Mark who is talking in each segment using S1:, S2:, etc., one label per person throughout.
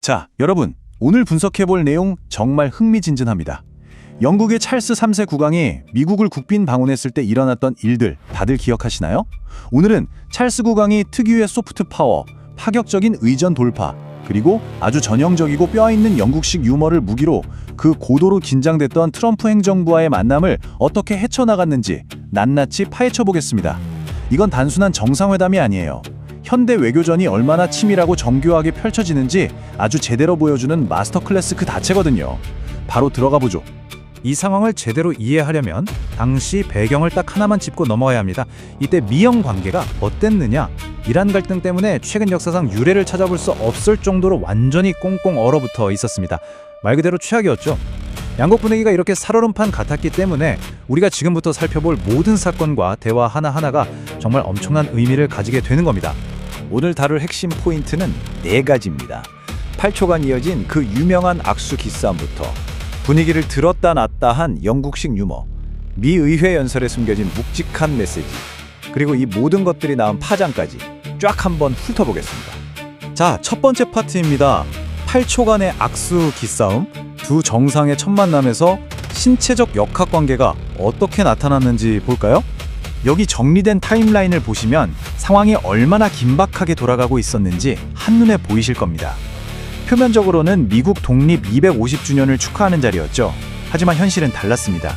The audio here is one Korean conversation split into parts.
S1: 자, 여러분, 오늘 분석해볼 내용 정말 흥미진진합니다. 영국의 찰스 3세 국왕이 미국을 국빈 방문했을 때 일어났던 일들 다들 기억하시나요? 오늘은 찰스 국왕이 특유의 소프트 파워, 파격적인 의전 돌파, 그리고 아주 전형적이고 뼈있는 영국식 유머를 무기로 그 고도로 긴장됐던 트럼프 행정부와의 만남을 어떻게 헤쳐나갔는지 낱낱이 파헤쳐보겠습니다. 이건 단순한 정상회담이 아니에요. 현대 외교전이 얼마나 치밀하고 정교하게 펼쳐지는지 아주 제대로 보여주는 마스터 클래스 그 자체거든요. 바로 들어가 보죠.
S2: 이 상황을 제대로 이해하려면 당시 배경을 딱 하나만 짚고 넘어가야 합니다. 이때 미영 관계가 어땠느냐? 이란 갈등 때문에 최근 역사상 유례를 찾아볼 수 없을 정도로 완전히 꽁꽁 얼어붙어 있었습니다. 말 그대로 최악이었죠. 양국 분위기가 이렇게 살얼음판 같았기 때문에 우리가 지금부터 살펴볼 모든 사건과 대화 하나하나가 정말 엄청난 의미를 가지게 되는 겁니다.
S3: 오늘 다룰 핵심 포인트는 4가지입니다. 8초간 이어진 그 유명한 악수 기싸움부터 분위기를 들었다 놨다 한 영국식 유머, 미 의회 연설에 숨겨진 묵직한 메시지, 그리고 이 모든 것들이 낳은 파장까지 쫙 한번 훑어보겠습니다.
S2: 자, 첫 번째 파트입니다. 8초간의 악수 기싸움, 두 정상의 첫 만남에서 신체적 역학관계가 어떻게 나타났는지 볼까요? 여기 정리된 타임라인을 보시면 상황이 얼마나 긴박하게 돌아가고 있었는지 한눈에 보이실 겁니다. 표면적으로는 미국 독립 250주년을 축하하는 자리였죠. 하지만 현실은 달랐습니다.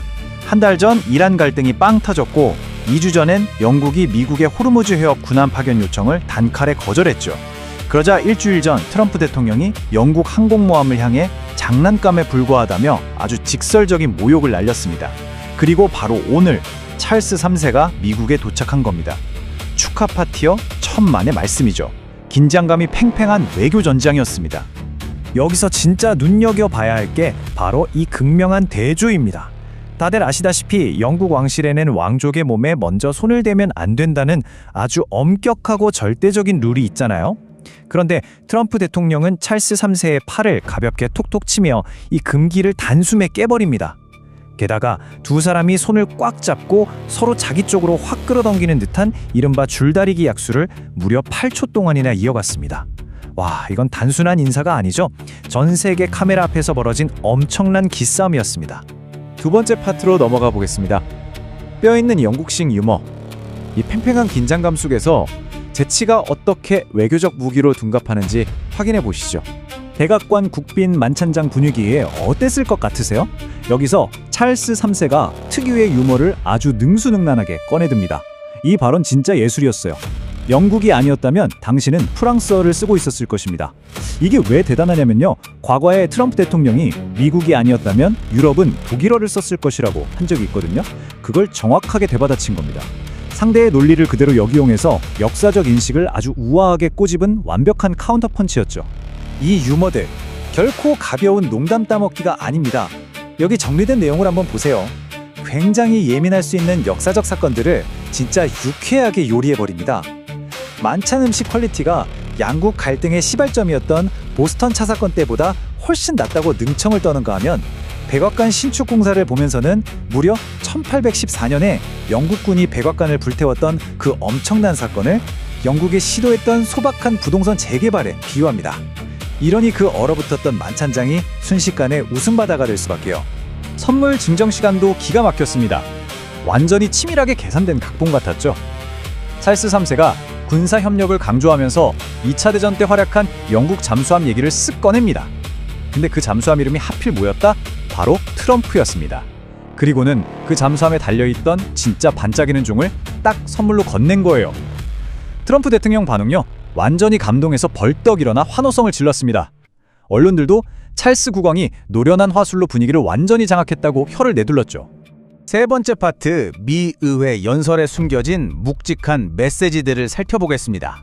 S2: 한 달 전 이란 갈등이 빵 터졌고 2주 전엔 영국이 미국의 호르무즈 해협 군함 파견 요청을 단칼에 거절했죠. 그러자 일주일 전 트럼프 대통령이 영국 항공모함을 향해 장난감에 불과하다며 아주 직설적인 모욕을 날렸습니다. 그리고 바로 오늘 찰스 3세가 미국에 도착한 겁니다. 축하 파티여 천만의 말씀이죠. 긴장감이 팽팽한 외교 전장이었습니다. 여기서 진짜 눈여겨봐야 할 게 바로 이 극명한 대조입니다. 다들 아시다시피 영국 왕실에는 왕족의 몸에 먼저 손을 대면 안 된다는 아주 엄격하고 절대적인 룰이 있잖아요. 그런데 트럼프 대통령은 찰스 3세의 팔을 가볍게 톡톡 치며 이 금기를 단숨에 깨버립니다. 게다가 두 사람이 손을 꽉 잡고 서로 자기 쪽으로 확 끌어당기는 듯한 이른바 줄다리기 약수를 무려 8초 동안이나 이어갔습니다. 와, 이건 단순한 인사가 아니죠. 전 세계 카메라 앞에서 벌어진 엄청난 기싸움이었습니다. 두 번째 파트로 넘어가 보겠습니다. 뼈있는 영국식 유머. 이 팽팽한 긴장감 속에서 재치가 어떻게 외교적 무기로 둔갑하는지 확인해 보시죠. 백악관 국빈 만찬장 분위기에 어땠을 것 같으세요? 여기서 찰스 3세가 특유의 유머를 아주 능수능란하게 꺼내듭니다. 이 발언 진짜 예술이었어요. 영국이 아니었다면 당신은 프랑스어를 쓰고 있었을 것입니다. 이게 왜 대단하냐면요. 과거에 트럼프 대통령이 미국이 아니었다면 유럽은 독일어를 썼을 것이라고 한 적이 있거든요. 그걸 정확하게 되받아친 겁니다. 상대의 논리를 그대로 역이용해서 역사적 인식을 아주 우아하게 꼬집은 완벽한 카운터 펀치였죠. 이 유머들 결코 가벼운 농담 따먹기가 아닙니다. 여기 정리된 내용을 한번 보세요. 굉장히 예민할 수 있는 역사적 사건들을 진짜 유쾌하게 요리해버립니다. 만찬 음식 퀄리티가 양국 갈등의 시발점이었던 보스턴 차 사건 때보다 훨씬 낫다고 능청을 떠는가 하면 백악관 신축 공사를 보면서는 무려 1814년에 영국군이 백악관을 불태웠던 그 엄청난 사건을 영국이 시도했던 소박한 부동산 재개발에 비유합니다. 이러니 그 얼어붙었던 만찬장이 순식간에 웃음바다가 될 수밖에요. 선물 증정 시간도 기가 막혔습니다. 완전히 치밀하게 계산된 각본 같았죠. 찰스 3세가 군사 협력을 강조하면서 2차 대전 때 활약한 영국 잠수함 얘기를 쓱 꺼냅니다. 근데 그 잠수함 이름이 하필 뭐였다? 바로 트럼프였습니다. 그리고는 그 잠수함에 달려있던 진짜 반짝이는 종을 딱 선물로 건넨 거예요. 트럼프 대통령 반응요? 완전히 감동해서 벌떡 일어나 환호성을 질렀습니다. 언론들도 찰스 국왕이 노련한 화술로 분위기를 완전히 장악했다고 혀를 내둘렀죠. 세 번째 파트, 미 의회 연설에 숨겨진 묵직한 메시지들을 살펴보겠습니다.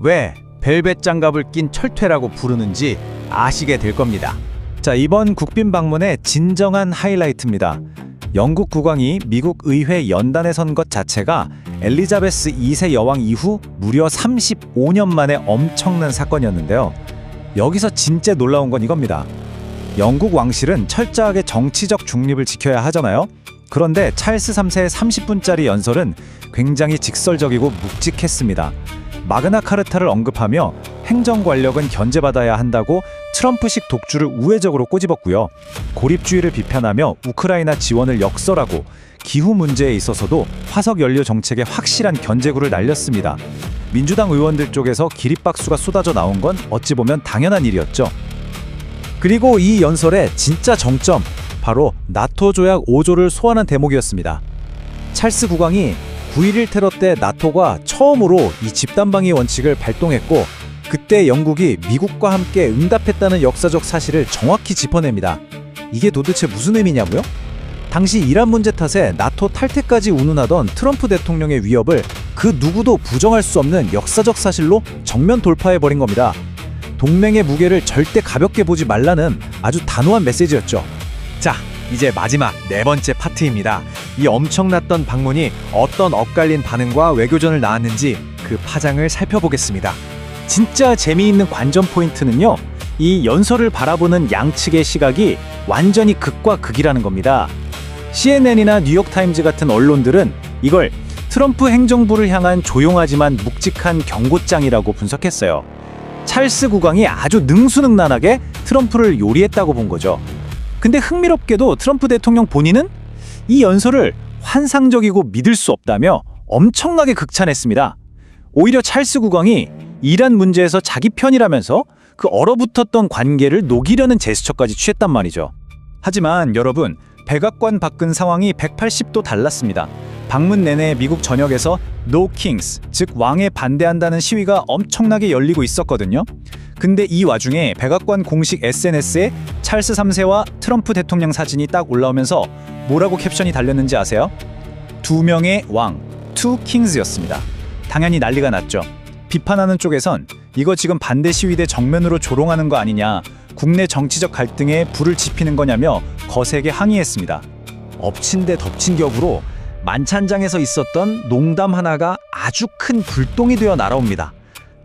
S2: 왜 벨벳 장갑을 낀 철퇴라고 부르는지 아시게 될 겁니다. 자, 이번 국빈 방문의 진정한 하이라이트입니다. 영국 국왕이 미국 의회 연단에 선 것 자체가 엘리자베스 2세 여왕 이후 무려 35년 만에 엄청난 사건이었는데요. 여기서 진짜 놀라운 건 이겁니다. 영국 왕실은 철저하게 정치적 중립을 지켜야 하잖아요. 그런데 찰스 3세의 30분짜리 연설은 굉장히 직설적이고 묵직했습니다. 마그나 카르타를 언급하며 행정 권력은 견제받아야 한다고 트럼프식 독주를 우회적으로 꼬집었고요. 고립주의를 비판하며 우크라이나 지원을 역설하고 기후 문제에 있어서도 화석 연료 정책에 확실한 견제구를 날렸습니다. 민주당 의원들 쪽에서 기립박수가 쏟아져 나온 건 어찌 보면 당연한 일이었죠. 그리고 이 연설의 진짜 정점, 바로 나토 조약 5조를 소환한 대목이었습니다. 찰스 국왕이 9.11 테러 때 나토가 처음으로 이 집단방위 원칙을 발동했고, 그때 영국이 미국과 함께 응답했다는 역사적 사실을 정확히 짚어냅니다. 이게 도대체 무슨 의미냐고요? 당시 이란 문제 탓에 나토 탈퇴까지 운운하던 트럼프 대통령의 위협을 그 누구도 부정할 수 없는 역사적 사실로 정면 돌파해버린 겁니다. 동맹의 무게를 절대 가볍게 보지 말라는 아주 단호한 메시지였죠.
S3: 자, 이제 마지막 네 번째 파트입니다. 이 엄청났던 방문이 어떤 엇갈린 반응과 외교전을 낳았는지 그 파장을 살펴보겠습니다.
S2: 진짜 재미있는 관전 포인트는요, 이 연설을 바라보는 양측의 시각이 완전히 극과 극이라는 겁니다. CNN이나 뉴욕타임즈 같은 언론들은 이걸 트럼프 행정부를 향한 조용하지만 묵직한 경고장이라고 분석했어요. 찰스 국왕이 아주 능수능란하게 트럼프를 요리했다고 본 거죠. 근데 흥미롭게도 트럼프 대통령 본인은 이 연설을 환상적이고 믿을 수 없다며 엄청나게 극찬했습니다. 오히려 찰스 국왕이 이란 문제에서 자기 편이라면서 그 얼어붙었던 관계를 녹이려는 제스처까지 취했단 말이죠. 하지만 여러분, 백악관 밖은 상황이 180도 달랐습니다. 방문 내내 미국 전역에서 No Kings, 즉 왕에 반대한다는 시위가 엄청나게 열리고 있었거든요. 근데 이 와중에 백악관 공식 SNS에 찰스 3세와 트럼프 대통령 사진이 딱 올라오면서 뭐라고 캡션이 달렸는지 아세요? 두 명의 왕, Two Kings였습니다. 당연히 난리가 났죠. 비판하는 쪽에선 이거 지금 반대 시위대 정면으로 조롱하는 거 아니냐, 국내 정치적 갈등에 불을 지피는 거냐며 거세게 항의했습니다. 엎친 데 덮친 격으로 만찬장에서 있었던 농담 하나가 아주 큰 불똥이 되어 날아옵니다.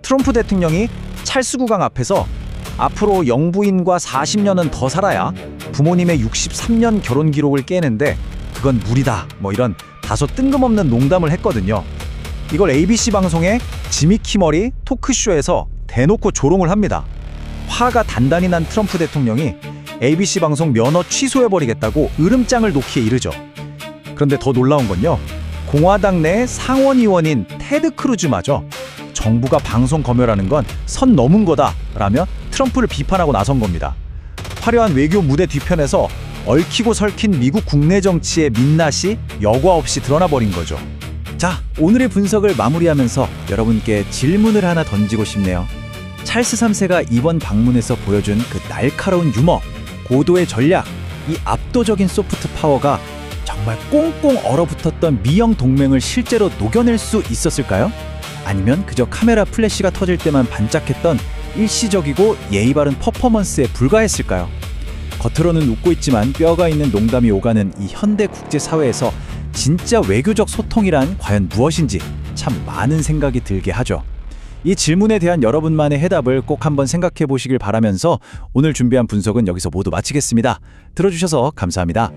S2: 트럼프 대통령이 찰스 국왕 앞에서 앞으로 영부인과 40년은 더 살아야 부모님의 63년 결혼 기록을 깨는데 그건 무리다, 뭐 이런 다소 뜬금없는 농담을 했거든요. 이걸 ABC 방송의 지미 키머리 토크쇼에서 대놓고 조롱을 합니다. 화가 단단히 난 트럼프 대통령이 ABC 방송 면허 취소해버리겠다고 으름장을 놓기에 이르죠. 그런데 더 놀라운 건요, 공화당 내 상원의원인 테드 크루즈마저 정부가 방송 검열하는 건 선 넘은 거다 라며 트럼프를 비판하고 나선 겁니다. 화려한 외교 무대 뒤편에서 얽히고 설킨 미국 국내 정치의 민낯이 여과 없이 드러나버린 거죠. 자, 오늘의 분석을 마무리하면서 여러분께 질문을 하나 던지고 싶네요. 찰스 3세가 이번 방문에서 보여준 그 날카로운 유머, 고도의 전략, 이 압도적인 소프트 파워가 정말 꽁꽁 얼어붙었던 미영 동맹을 실제로 녹여낼 수 있었을까요? 아니면 그저 카메라 플래시가 터질 때만 반짝했던 일시적이고 예의 바른 퍼포먼스에 불과했을까요? 겉으로는 웃고 있지만 뼈가 있는 농담이 오가는 이 현대 국제사회에서 진짜 외교적 소통이란 과연 무엇인지 참 많은 생각이 들게 하죠. 이 질문에 대한 여러분만의 해답을 꼭 한번 생각해 보시길 바라면서 오늘 준비한 분석은 여기서 모두 마치겠습니다. 들어주셔서 감사합니다.